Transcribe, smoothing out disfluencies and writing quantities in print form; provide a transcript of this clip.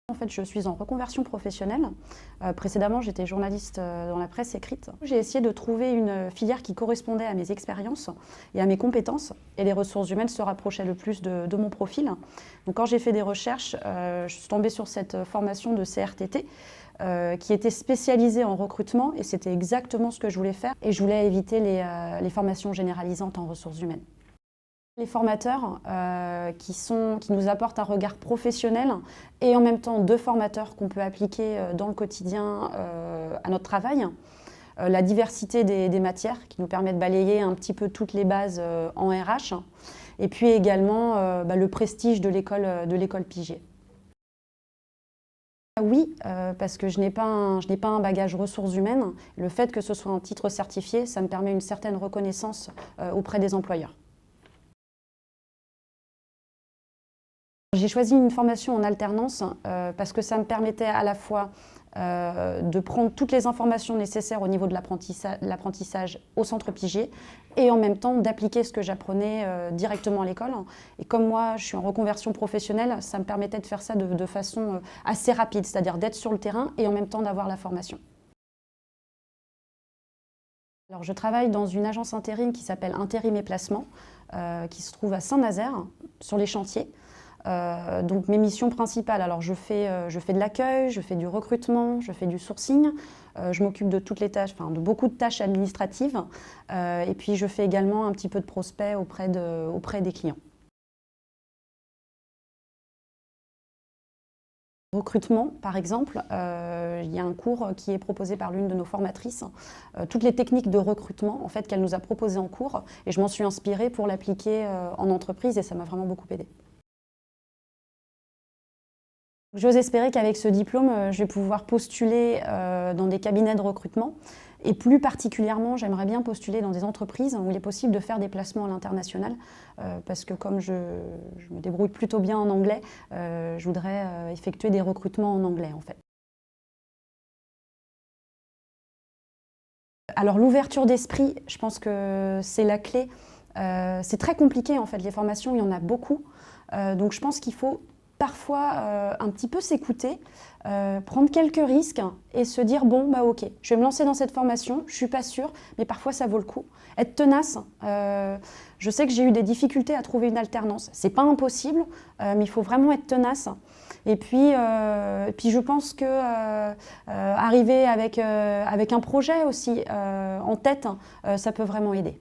En fait, je suis en reconversion professionnelle. Précédemment, j'étais journaliste dans la presse écrite. J'ai essayé de trouver une filière qui correspondait à mes expériences et à mes compétences. Et les ressources humaines se rapprochaient le plus de mon profil. Donc, quand j'ai fait des recherches, je suis tombée sur cette formation de CRTT qui était spécialisée en recrutement. Et c'était exactement ce que je voulais faire. Et je voulais éviter les formations généralisantes en ressources humaines. Les formateurs qui nous apportent un regard professionnel et en même temps deux formateurs qu'on peut appliquer dans le quotidien à notre travail. La diversité des matières qui nous permet de balayer un petit peu toutes les bases en RH. Et puis également le prestige de l'école Piget. Oui, parce que je n'ai pas un bagage ressources humaines. Le fait que ce soit un titre certifié, ça me permet une certaine reconnaissance auprès des employeurs. J'ai choisi une formation en alternance parce que ça me permettait à la fois de prendre toutes les informations nécessaires au niveau de l'apprentissage au centre Piget et en même temps d'appliquer ce que j'apprenais directement à l'école. Et comme moi, je suis en reconversion professionnelle, ça me permettait de faire ça de façon assez rapide, c'est-à-dire d'être sur le terrain et en même temps d'avoir la formation. Alors, je travaille dans une agence intérim qui s'appelle Intérim et Placement, qui se trouve à Saint-Nazaire, sur les chantiers. Donc mes missions principales, alors je fais de l'accueil, je fais du recrutement, je fais du sourcing, je m'occupe de toutes les tâches, enfin de beaucoup de tâches administratives et puis je fais également un petit peu de prospect auprès des clients. Recrutement, par exemple, il y a un cours qui est proposé par l'une de nos formatrices, toutes les techniques de recrutement en fait, qu'elle nous a proposées en cours et je m'en suis inspirée pour l'appliquer en entreprise et ça m'a vraiment beaucoup aidée. J'ose espérer qu'avec ce diplôme, je vais pouvoir postuler dans des cabinets de recrutement et plus particulièrement, j'aimerais bien postuler dans des entreprises où il est possible de faire des placements à l'international parce que comme je me débrouille plutôt bien en anglais, je voudrais effectuer des recrutements en anglais en fait. Alors l'ouverture d'esprit, je pense que c'est la clé. C'est très compliqué en fait, les formations, il y en a beaucoup. Donc je pense qu'il faut parfois un petit peu s'écouter, prendre quelques risques et se dire bon bah ok, je vais me lancer dans cette formation, je suis pas sûre, mais parfois ça vaut le coup. Être tenace, je sais que j'ai eu des difficultés à trouver une alternance, c'est pas impossible, mais il faut vraiment être tenace. Et puis je pense que arriver avec un projet aussi en tête, ça peut vraiment aider.